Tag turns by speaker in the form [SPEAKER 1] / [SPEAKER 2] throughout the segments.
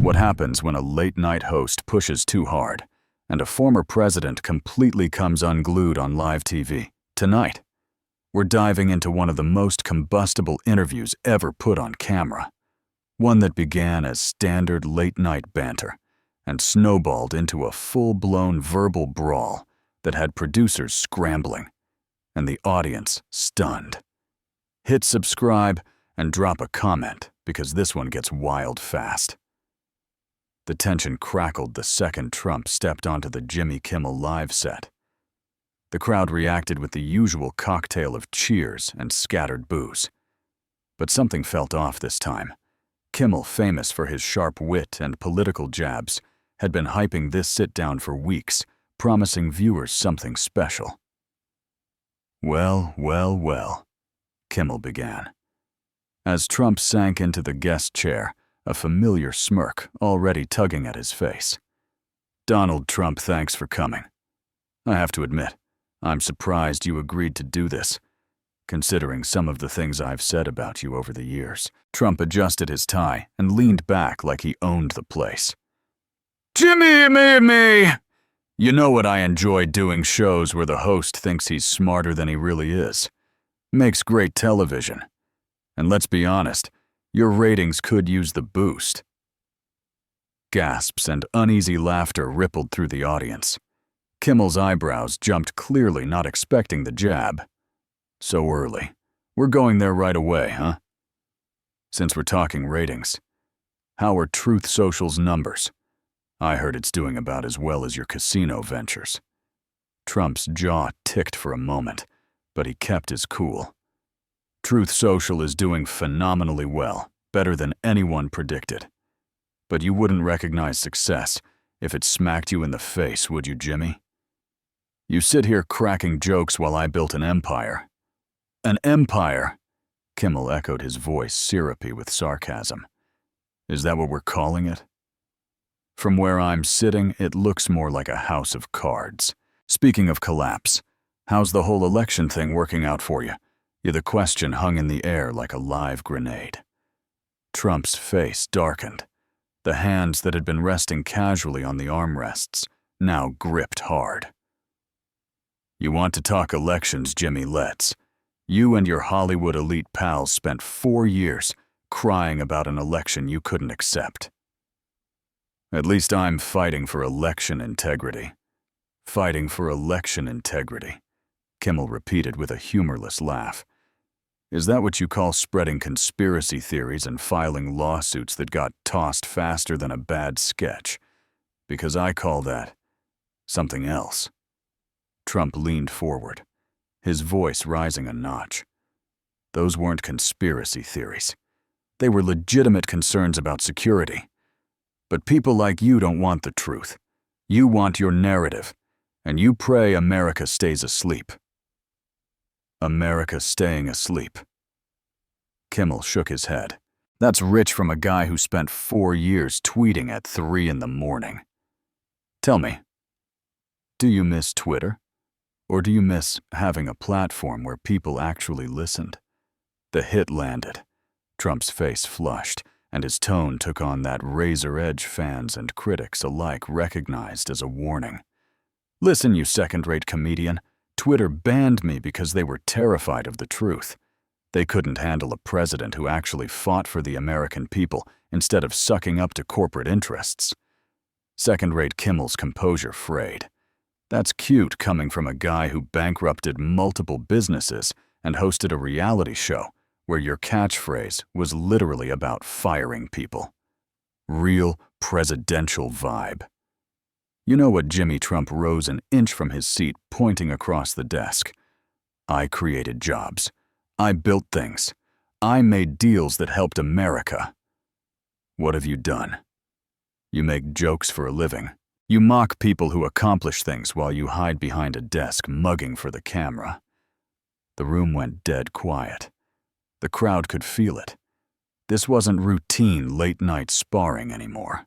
[SPEAKER 1] What happens when a late-night host pushes too hard and a former president completely comes unglued on live TV? Tonight, we're diving into one of the most combustible interviews ever put on camera. One that began as standard late-night banter and snowballed into a full-blown verbal brawl that had producers scrambling and the audience stunned. Hit subscribe and drop a comment because this one gets wild fast. The tension crackled the second Trump stepped onto the Jimmy Kimmel live set. The crowd reacted with the usual cocktail of cheers and scattered boos. But something felt off this time. Kimmel, famous for his sharp wit and political jabs, had been hyping this sit-down for weeks, promising viewers something special. "Well, well, well," Kimmel began. As Trump sank into the guest chair, a familiar smirk already tugging at his face. "Donald Trump, thanks for coming. I have to admit, I'm surprised you agreed to do this, considering some of the things I've said about you over the years." Trump adjusted his tie and leaned back like he owned the place. "Jimmy, me! You know what I enjoy doing shows where the host thinks he's smarter than he really is. Makes great television. And let's be honest, your ratings could use the boost." Gasps and uneasy laughter rippled through the audience. Kimmel's eyebrows jumped, clearly not expecting the jab. "So early. We're going there right away, huh? Since we're talking ratings, how are Truth Social's numbers? I heard it's doing about as well as your casino ventures." Trump's jaw ticked for a moment, but he kept his cool. "Truth Social is doing phenomenally well, better than anyone predicted. But you wouldn't recognize success if it smacked you in the face, would you, Jimmy? You sit here cracking jokes while I built an empire." "An empire?" Kimmel echoed, his voice syrupy with sarcasm. "Is that what we're calling it? From where I'm sitting, it looks more like a house of cards. Speaking of collapse, how's the whole election thing working out for you?" The question hung in the air like a live grenade. Trump's face darkened. The hands that had been resting casually on the armrests now gripped hard. "You want to talk elections, Jimmy? Let's. You and your Hollywood elite pals spent 4 years crying about an election you couldn't accept." "At least I'm fighting for election integrity." "Fighting for election integrity," Kimmel repeated with a humorless laugh. "Is that what you call spreading conspiracy theories and filing lawsuits that got tossed faster than a bad sketch? Because I call that something else." Trump leaned forward, his voice rising a notch. "Those weren't conspiracy theories. They were legitimate concerns about security. But people like you don't want the truth. You want your narrative, and you pray America stays asleep." "America staying asleep?" Kimmel shook his head. "That's rich from a guy who spent 4 years tweeting at 3 in the morning. Tell me, do you miss Twitter? Or do you miss having a platform where people actually listened?" The hit landed. Trump's face flushed, and his tone took on that razor-edge fans and critics alike recognized as a warning. "Listen, you second-rate comedian. Twitter banned me because they were terrified of the truth. They couldn't handle a president who actually fought for the American people instead of sucking up to corporate interests." Second-rate Kimmel's composure frayed. That's cute coming from a guy who bankrupted multiple businesses and hosted a reality show where your catchphrase was literally about firing people. Real presidential vibe. You know what? Jimmy Trump rose an inch from his seat, pointing across the desk. "I created jobs. I built things. I made deals that helped America. What have you done? You make jokes for a living. You mock people who accomplish things while you hide behind a desk mugging for the camera." The room went dead quiet. The crowd could feel it. This wasn't routine late-night sparring anymore.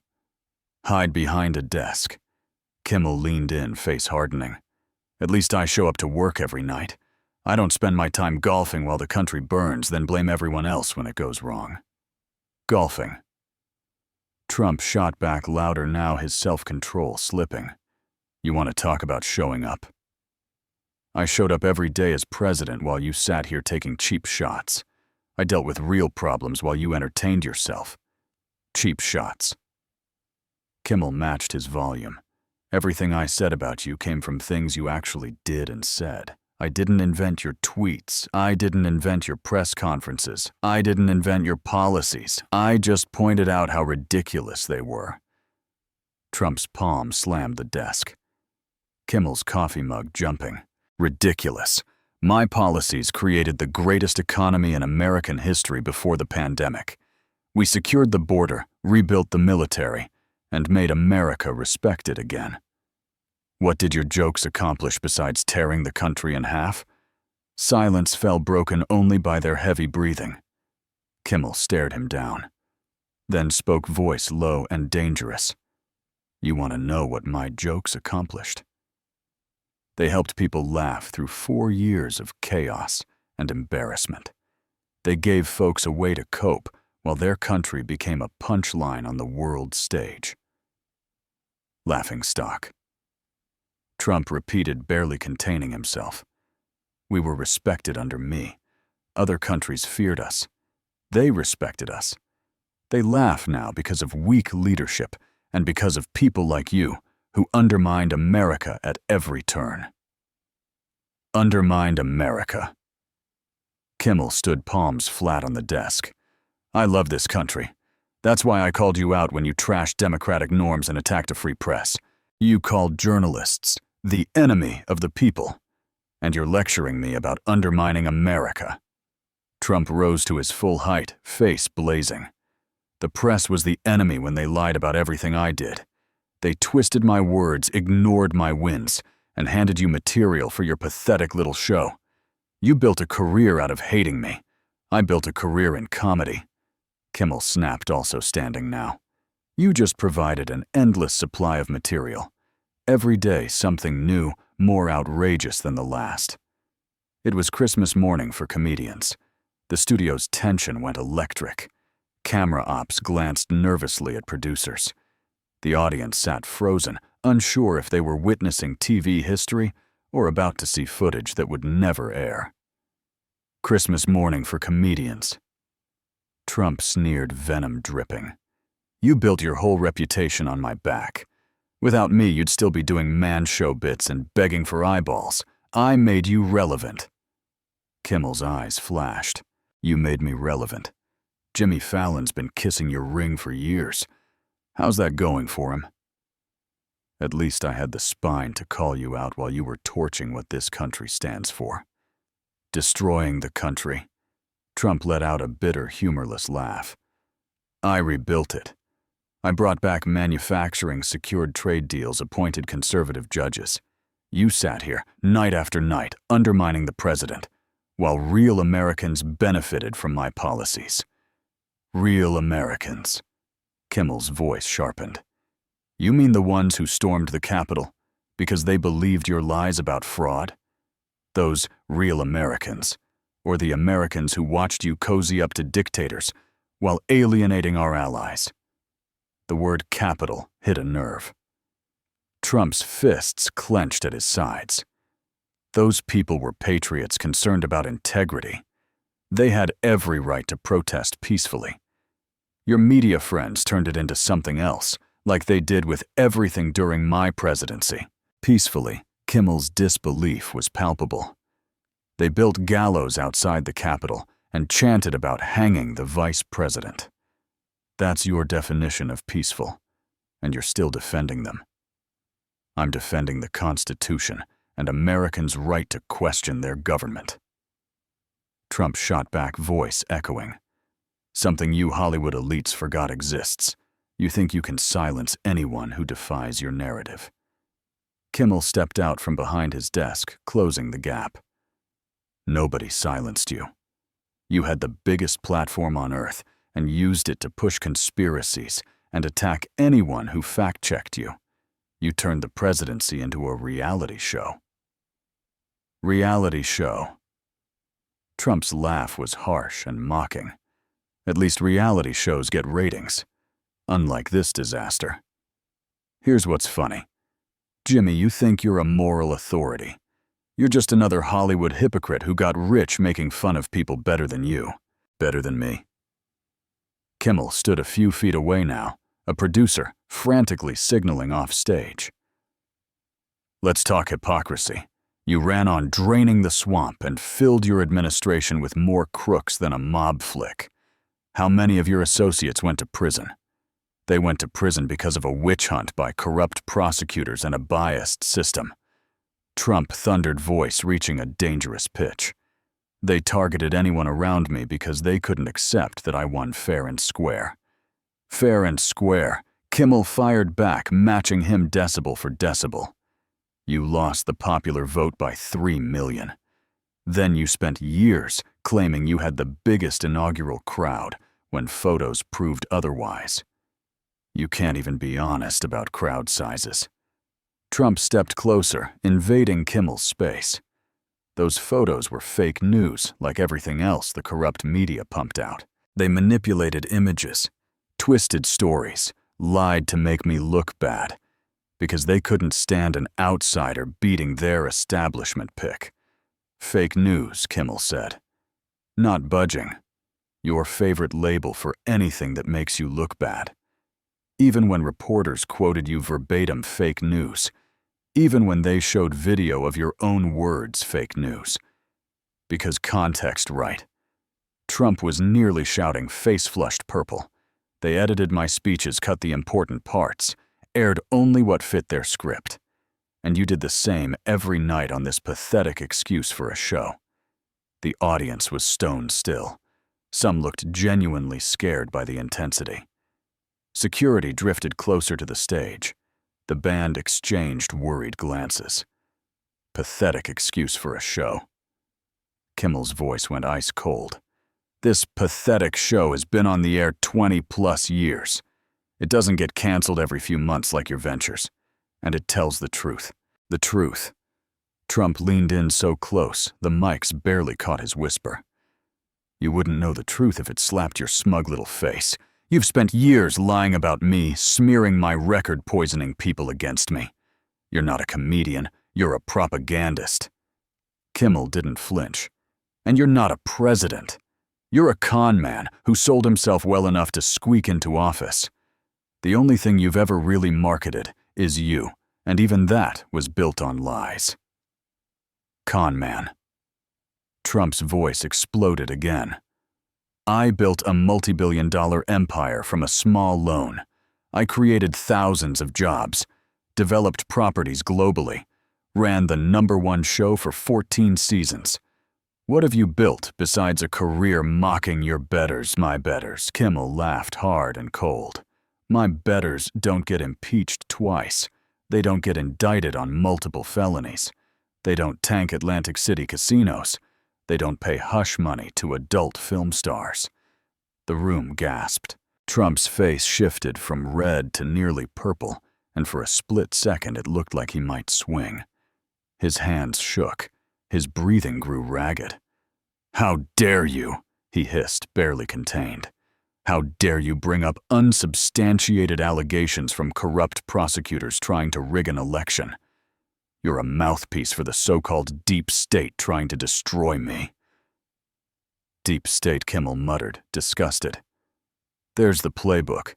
[SPEAKER 1] Hide behind a desk. Kimmel leaned in, face hardening. "At least I show up to work every night. I don't spend my time golfing while the country burns, then blame everyone else when it goes wrong." "Golfing?" Trump shot back louder now, his self-control slipping. You want to talk about showing up? I showed up every day as president while you sat here taking cheap shots. I dealt with real problems while you entertained yourself. Cheap shots. Kimmel matched his volume. Everything I said about you came from things you actually did and said. I didn't invent your tweets. I didn't invent your press conferences. I didn't invent your policies. I just pointed out how ridiculous they were. Trump's palm slammed the desk. Kimmel's coffee mug jumping. Ridiculous. My policies created the greatest economy in American history before the pandemic. We secured the border, rebuilt the military, and made America respected again. What did your jokes accomplish besides tearing the country in half? Silence fell, broken only by their heavy breathing. Kimmel stared him down, then spoke, voice low and dangerous. You want to know what my jokes accomplished? They helped people laugh through 4 years of chaos and embarrassment. They gave folks a way to cope while their country became a punchline on the world stage. Laughingstock. Trump repeated, barely containing himself. We were respected under me. Other countries feared us. They respected us. They laugh now because of weak leadership and because of people like you who undermined America at every turn. Undermined America. Kimmel stood, palms flat on the desk. I love this country. That's why I called you out when you trashed democratic norms and attacked a free press. You called journalists the enemy of the people, and you're lecturing me about undermining America. Trump rose to his full height, face blazing. The press was the enemy when they lied about everything I did. They twisted my words, ignored my wins, and handed you material for your pathetic little show. You built a career out of hating me. I built a career in comedy. Kimmel snapped, also standing now. You just provided an endless supply of material. Every day something new, more outrageous than the last. It was Christmas morning for comedians. The studio's tension went electric. Camera ops glanced nervously at producers. The audience sat frozen, unsure if they were witnessing TV history or about to see footage that would never air. Christmas morning for comedians. Trump sneered, venom dripping. You built your whole reputation on my back. Without me, you'd still be doing man-show bits and begging for eyeballs. I made you relevant. Kimmel's eyes flashed. You made me relevant. Jimmy Fallon's been kissing your ring for years. How's that going for him? At least I had the spine to call you out while you were torching what this country stands for. Destroying the country. Trump let out a bitter, humorless laugh. I rebuilt it. I brought back manufacturing, secured trade deals, appointed conservative judges. You sat here, night after night, undermining the president, while real Americans benefited from my policies. Real Americans. Kimmel's voice sharpened. You mean the ones who stormed the Capitol because they believed your lies about fraud? Those real Americans, or the Americans who watched you cozy up to dictators while alienating our allies? The word Capitol hit a nerve. Trump's fists clenched at his sides. Those people were patriots concerned about integrity. They had every right to protest peacefully. Your media friends turned it into something else, like they did with everything during my presidency. Peacefully, Kimmel's disbelief was palpable. They built gallows outside the Capitol and chanted about hanging the vice president. That's your definition of peaceful, and you're still defending them. I'm defending the Constitution and Americans' right to question their government. Trump shot back, voice echoing. Something you Hollywood elites forgot exists. You think you can silence anyone who defies your narrative. Kimmel stepped out from behind his desk, closing the gap. Nobody silenced you. You had the biggest platform on earth and used it to push conspiracies and attack anyone who fact-checked you. You turned the presidency into a reality show. Reality show. Trump's laugh was harsh and mocking. At least reality shows get ratings. unlike this disaster. Here's what's funny. Jimmy, you think you're a moral authority. You're just another Hollywood hypocrite who got rich making fun of people better than you, better than me. Kimmel stood a few feet away now, a producer frantically signaling off stage. Let's talk hypocrisy. You ran on draining the swamp and filled your administration with more crooks than a mob flick. How many of your associates went to prison? They went to prison because of a witch hunt by corrupt prosecutors and a biased system. Trump thundered voice reaching a dangerous pitch. They targeted anyone around me because they couldn't accept that I won fair and square. Fair and square, Kimmel fired back, matching him decibel for decibel. You lost the popular vote by 3 million. Then you spent years claiming you had the biggest inaugural crowd when photos proved otherwise. You can't even be honest about crowd sizes. Trump stepped closer, invading Kimmel's space. Those photos were fake news, like everything else the corrupt media pumped out. They manipulated images, twisted stories, lied to make me look bad, because they couldn't stand an outsider beating their establishment pick. Fake news, Kimmel said. Not budging. Your favorite label for anything that makes you look bad. Even when reporters quoted you verbatim, fake news. Even when they showed video of your own words, fake news. Because context right. Trump was nearly shouting, face flushed purple. They edited my speeches, cut the important parts, aired only what fit their script. And you did the same every night on this pathetic excuse for a show. The audience was stone still. Some looked genuinely scared by the intensity. Security drifted closer to the stage. The band exchanged worried glances. Pathetic excuse for a show. Kimmel's voice went ice cold. This pathetic show has been on the air 20+ years. It doesn't get canceled every few months like your ventures. And it tells the truth. The truth. Trump leaned in so close, the mics barely caught his whisper. You wouldn't know the truth if it slapped your smug little face. You've spent years lying about me, smearing my record, poisoning people against me. You're not a comedian, you're a propagandist. Kimmel didn't flinch. And you're not a president. You're a con man who sold himself well enough to squeak into office. The only thing you've ever really marketed is you, and even that was built on lies. Con man. Trump's voice exploded again. I built a multi-billion-dollar empire from a small loan. I created thousands of jobs, developed properties globally, ran the #1 show for 14 seasons. What have you built besides a career mocking your betters, my betters? Kimmel laughed hard and cold. My betters don't get impeached twice. They don't get indicted on multiple felonies. They don't tank Atlantic City casinos. They don't pay hush money to adult film stars. The room gasped. Trump's face shifted from red to nearly purple, and for a split second it looked like he might swing. His hands shook. His breathing grew ragged. How dare you, he hissed, barely contained. How dare you bring up unsubstantiated allegations from corrupt prosecutors trying to rig an election? You're a mouthpiece for the so-called deep state trying to destroy me. Deep state, Kimmel muttered, disgusted. There's the playbook.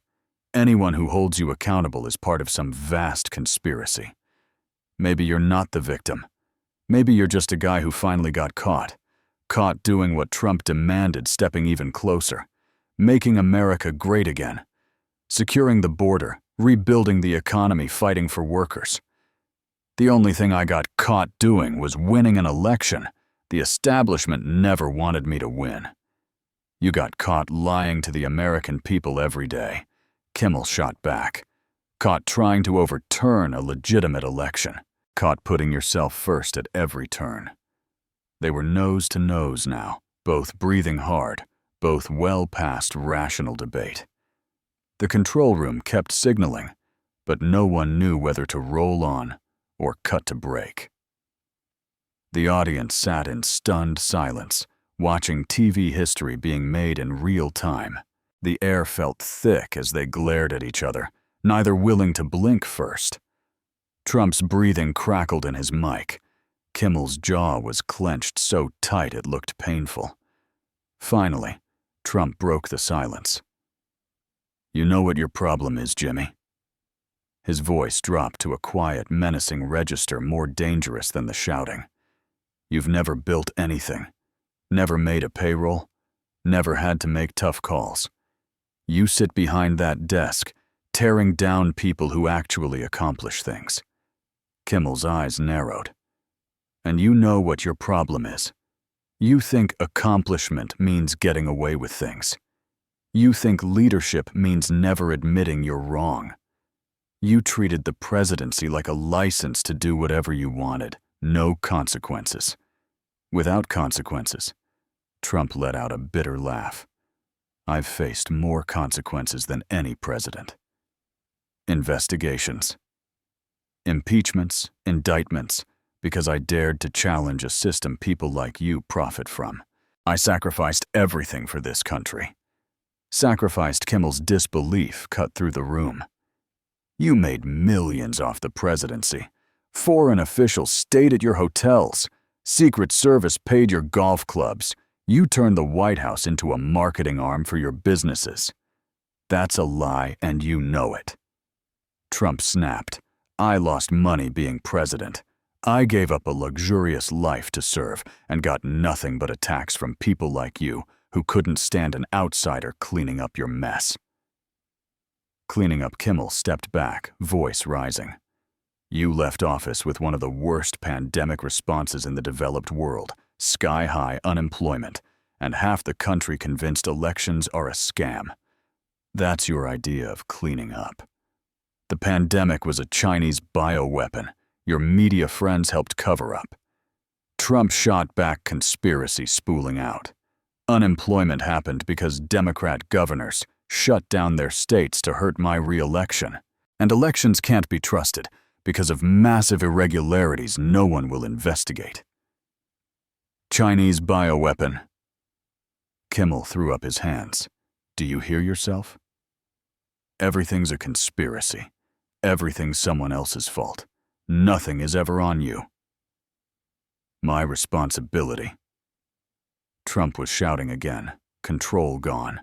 [SPEAKER 1] Anyone who holds you accountable is part of some vast conspiracy. Maybe you're not the victim. Maybe you're just a guy who finally got caught. Caught doing what Trump demanded, stepping even closer. Making America great again. Securing the border, rebuilding the economy, fighting for workers. The only thing I got caught doing was winning an election. The establishment never wanted me to win. You got caught lying to the American people every day. Kimmel shot back. Caught trying to overturn a legitimate election. Caught putting yourself first at every turn. They were nose to nose now, both breathing hard, both well past rational debate. The control room kept signaling, but no one knew whether to roll on or cut to break. The audience sat in stunned silence, watching TV history being made in real time. The air felt thick as they glared at each other, neither willing to blink first. Trump's breathing crackled in his mic. Kimmel's jaw was clenched so tight it looked painful. Finally, Trump broke the silence. "You know what your problem is, Jimmy?" His voice dropped to a quiet, menacing register more dangerous than the shouting. "You've never built anything, never made a payroll, never had to make tough calls. You sit behind that desk, tearing down people who actually accomplish things." Kimmel's eyes narrowed. "And you know what your problem is. You think accomplishment means getting away with things. You think leadership means never admitting you're wrong. You treated the presidency like a license to do whatever you wanted, no consequences." "Without consequences." Trump let out a bitter laugh. "I've faced more consequences than any president. Investigations. Impeachments, indictments, because I dared to challenge a system people like you profit from. I sacrificed everything for this country." Sacrificed Kimmel's disbelief cut through the room. "You made millions off the presidency. Foreign officials stayed at your hotels. Secret Service paid your golf clubs. You turned the White House into a marketing arm for your businesses. That's a lie, and you know it." Trump snapped. "I lost money being president. I gave up a luxurious life to serve and got nothing but attacks from people like you who couldn't stand an outsider cleaning up your mess." Cleaning up Kimmel stepped back, voice rising. "You left office with one of the worst pandemic responses in the developed world, sky-high unemployment, and half the country convinced elections are a scam. That's your idea of cleaning up. The pandemic was a Chinese bioweapon your media friends helped cover up." Trump shot back, conspiracy spooling out. "Unemployment happened because Democrat governors shut down their states to hurt my re-election. And elections can't be trusted because of massive irregularities no one will investigate." "Chinese bioweapon." Kimmel threw up his hands. "Do you hear yourself? Everything's a conspiracy. Everything's someone else's fault. Nothing is ever on you." "My responsibility." Trump was shouting again, control gone.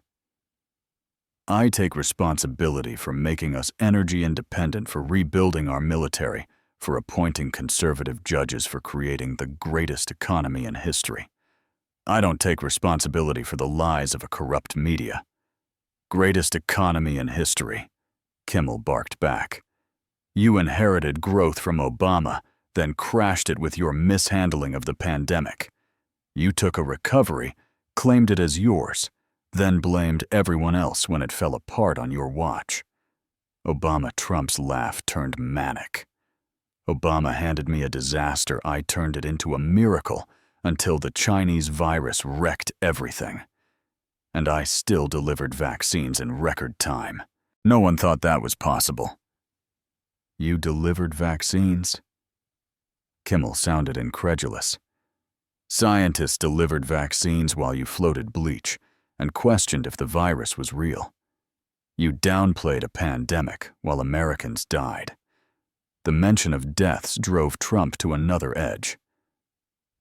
[SPEAKER 1] "I take responsibility for making us energy independent, for rebuilding our military, for appointing conservative judges, for creating the greatest economy in history. I don't take responsibility for the lies of a corrupt media." "Greatest economy in history," Kimmel barked back. "You inherited growth from Obama, then crashed it with your mishandling of the pandemic. You took a recovery, claimed it as yours, then blamed everyone else when it fell apart on your watch." Trump's laugh turned manic. "Obama handed me a disaster, I turned it into a miracle until the Chinese virus wrecked everything. And I still delivered vaccines in record time. No one thought that was possible." "You delivered vaccines?" Kimmel sounded incredulous. "Scientists delivered vaccines while you floated bleach and questioned if the virus was real. You downplayed a pandemic while Americans died. The mention of deaths drove Trump to another edge.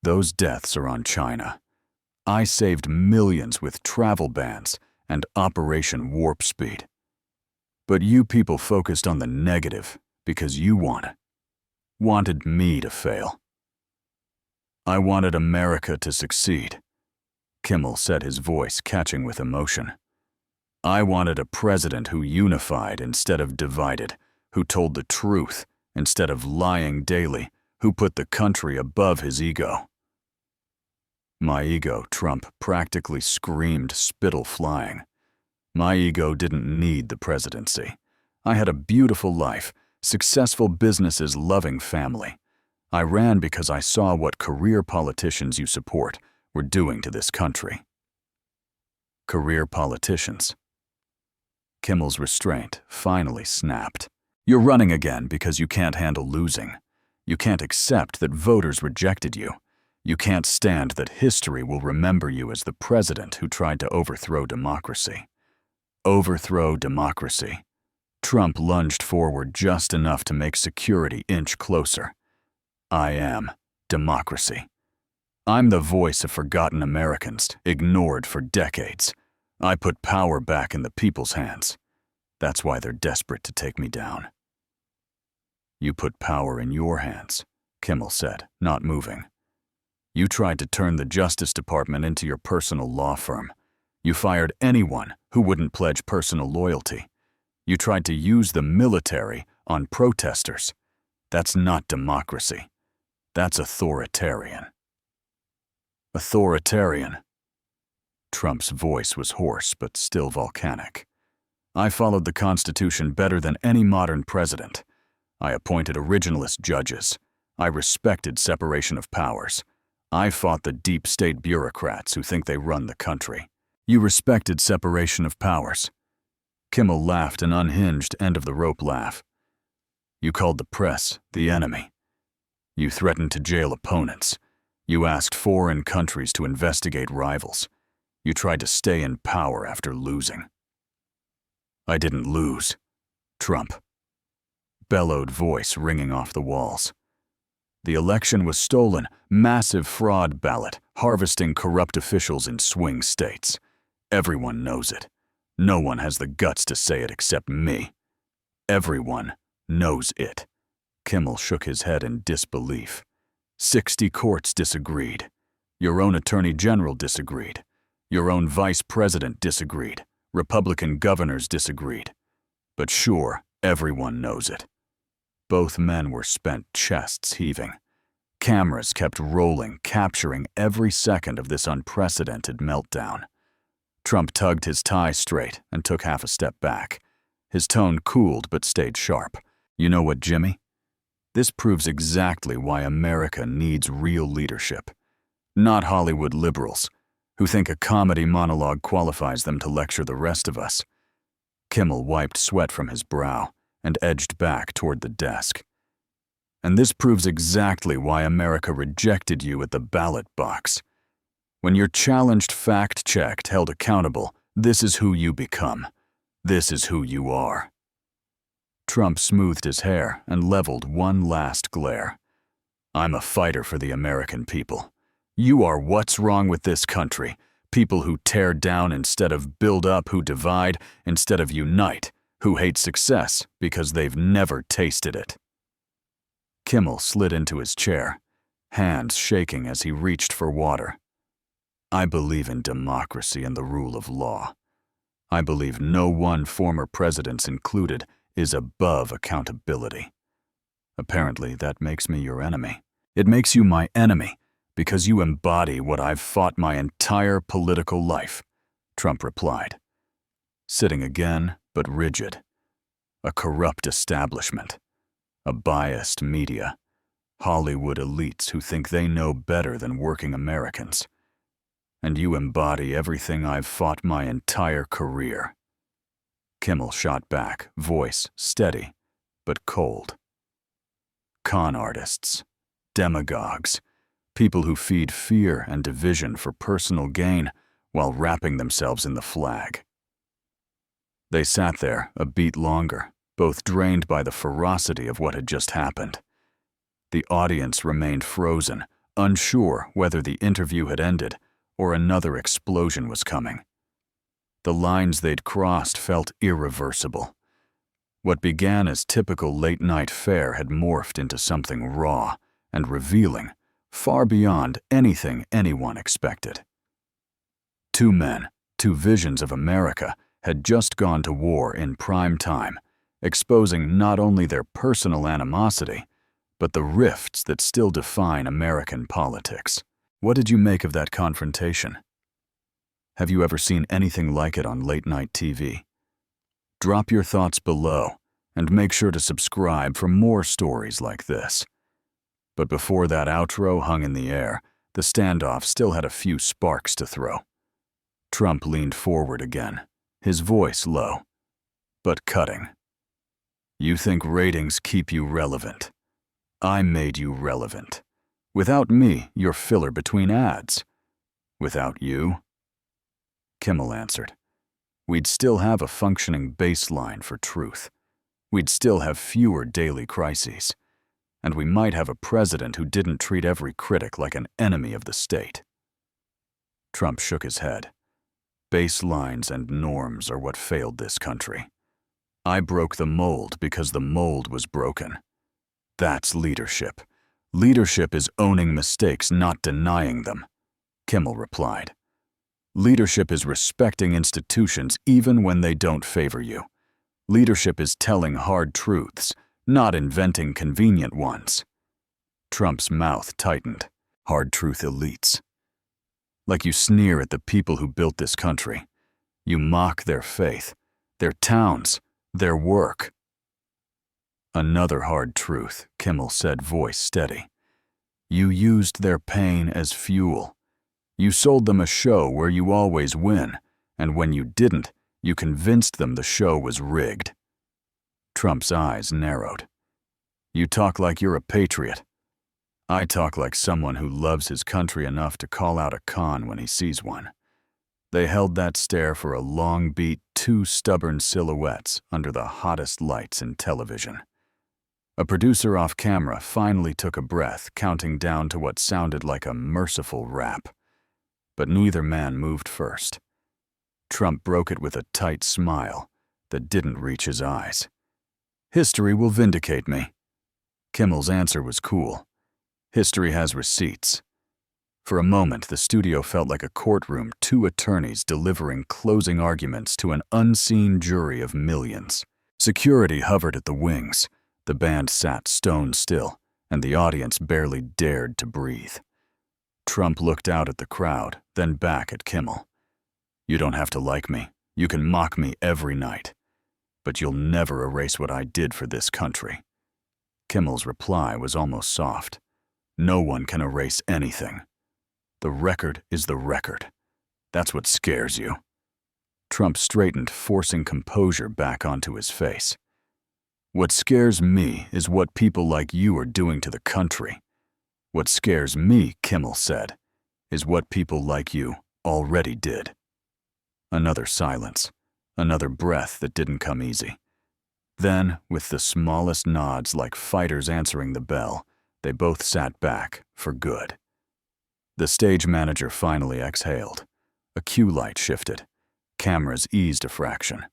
[SPEAKER 1] Those deaths are on China. I saved millions with travel bans and Operation Warp Speed. But you people focused on the negative because you wanted me to fail." "I wanted America to succeed," Kimmel said, his voice catching with emotion. "I wanted a president who unified instead of divided, who told the truth instead of lying daily, who put the country above his ego." "My ego," Trump practically screamed, spittle flying. "My ego didn't need the presidency. I had a beautiful life, successful businesses, loving family. I ran because I saw what career politicians you support were doing to this country." Career politicians. Kimmel's restraint finally snapped. "You're running again because you can't handle losing. You can't accept that voters rejected you. You can't stand that history will remember you as the president who tried to overthrow democracy. Overthrow democracy. Trump lunged forward just enough to make security inch closer. I am democracy. I'm the voice of forgotten Americans, ignored for decades. I put power back in the people's hands. That's why they're desperate to take me down. You put power in your hands, Kimmel said, not moving. You tried to turn the Justice Department into your personal law firm. You fired anyone who wouldn't pledge personal loyalty. You tried to use the military on protesters. That's not democracy. That's authoritarian. Authoritarian. Trump's voice was hoarse but still volcanic. I followed the Constitution better than any modern president. I appointed originalist judges. I respected separation of powers. I fought the deep state bureaucrats who think they run the country. You respected separation of powers. Kimmel laughed an unhinged end-of-the-rope laugh. You called the press the enemy. You threatened to jail opponents. You asked foreign countries to investigate rivals. You tried to stay in power after losing. I didn't lose. Trump. Bellowed voice ringing off the walls. The election was stolen, massive fraud ballot, harvesting corrupt officials in swing states. Everyone knows it. No one has the guts to say it except me. Everyone knows it. Kimmel shook his head in disbelief. 60 courts disagreed. Your own attorney general disagreed. Your own vice president disagreed. Republican governors disagreed. But sure, everyone knows it. Both men were spent chests heaving. Cameras kept rolling, capturing every second of this unprecedented meltdown. Trump tugged his tie straight and took half a step back. His tone cooled but stayed sharp. You know what, Jimmy? This proves exactly why America needs real leadership. Not Hollywood liberals, who think a comedy monologue qualifies them to lecture the rest of us. Kimmel wiped sweat from his brow and edged back toward the desk. And this proves exactly why America rejected you at the ballot box. When you're challenged, fact-checked, held accountable, this is who you become. This is who you are. Trump smoothed his hair and leveled one last glare. I'm a fighter for the American people. You are what's wrong with this country. People who tear down instead of build up, who divide instead of unite, who hate success because they've never tasted it. Kimmel slid into his chair, hands shaking as he reached for water. I believe in democracy and the rule of law. I believe no one, former presidents included, is above accountability. Apparently, that makes me your enemy. It makes you my enemy because you embody what I've fought my entire political life, Trump replied. Sitting again, but rigid. A corrupt establishment. A biased media. Hollywood elites who think they know better than working Americans. And you embody everything I've fought my entire career. Kimmel shot back, voice steady, but cold. Con artists, demagogues, people who feed fear and division for personal gain while wrapping themselves in the flag. They sat there a beat longer, both drained by the ferocity of what had just happened. The audience remained frozen, unsure whether the interview had ended or another explosion was coming. The lines they'd crossed felt irreversible. What began as typical late-night fare had morphed into something raw and revealing, far beyond anything anyone expected. Two men, two visions of America, had just gone to war in prime time, exposing not only their personal animosity, but the rifts that still define American politics. What did you make of that confrontation? Have you ever seen anything like it on late-night TV? Drop your thoughts below and make sure to subscribe for more stories like this. But before that outro hung in the air, the standoff still had a few sparks to throw. Trump leaned forward again, his voice low, but cutting. You think ratings keep you relevant. I made you relevant. Without me, you're filler between ads. Without you? Kimmel answered. we'd still have a functioning baseline for truth. We'd still have fewer daily crises. And we might have a president who didn't treat every critic like an enemy of the state. Trump shook his head. Baselines and norms are what failed this country. I broke the mold because the mold was broken. That's leadership. Leadership is owning mistakes, not denying them, Kimmel replied. Leadership is respecting institutions even when they don't favor you. Leadership is telling hard truths, not inventing convenient ones. Trump's mouth tightened. Hard truth elites. Like you sneer at the people who built this country. You mock their faith, their towns, their work. Another hard truth, Kimmel said, voice steady. You used their pain as fuel. You sold them a show where you always win, and when you didn't, you convinced them the show was rigged. Trump's eyes narrowed. You talk like you're a patriot. I talk like someone who loves his country enough to call out a con when he sees one. They held that stare for a long beat, two stubborn silhouettes under the hottest lights in television. A producer off camera finally took a breath, counting down to what sounded like a merciful rap. But neither man moved first. Trump broke it with a tight smile that didn't reach his eyes. History will vindicate me. Kimmel's answer was cool. History has receipts. For a moment, the studio felt like a courtroom, two attorneys delivering closing arguments to an unseen jury of millions. Security hovered at the wings. The band sat stone still, and the audience barely dared to breathe. Trump looked out at the crowd, then back at Kimmel. You don't have to like me. You can mock me every night. But you'll never erase what I did for this country. Kimmel's reply was almost soft. No one can erase anything. The record is the record. That's what scares you. Trump straightened, forcing composure back onto his face. What scares me is what people like you are doing to the country. What scares me, Kimmel said, is what people like you already did. Another silence, another breath that didn't come easy. Then, with the smallest nods like fighters answering the bell, they both sat back for good. The stage manager finally exhaled. A cue light shifted. Cameras eased a fraction.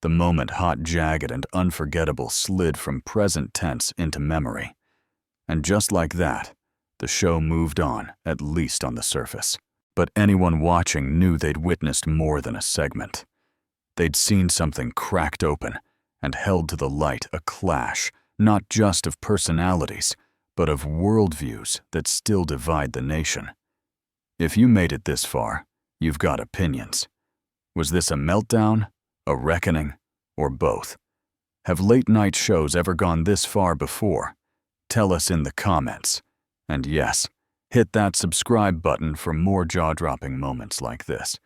[SPEAKER 1] The moment hot, jagged, and unforgettable slid from present tense into memory. And just like that, the show moved on, at least on the surface. But anyone watching knew they'd witnessed more than a segment. They'd seen something cracked open and held to the light, a clash, not just of personalities, but of worldviews that still divide the nation. If you made it this far, you've got opinions. Was this a meltdown, a reckoning, or both? Have late-night shows ever gone this far before? Tell us in the comments. And yes, hit that subscribe button for more jaw-dropping moments like this.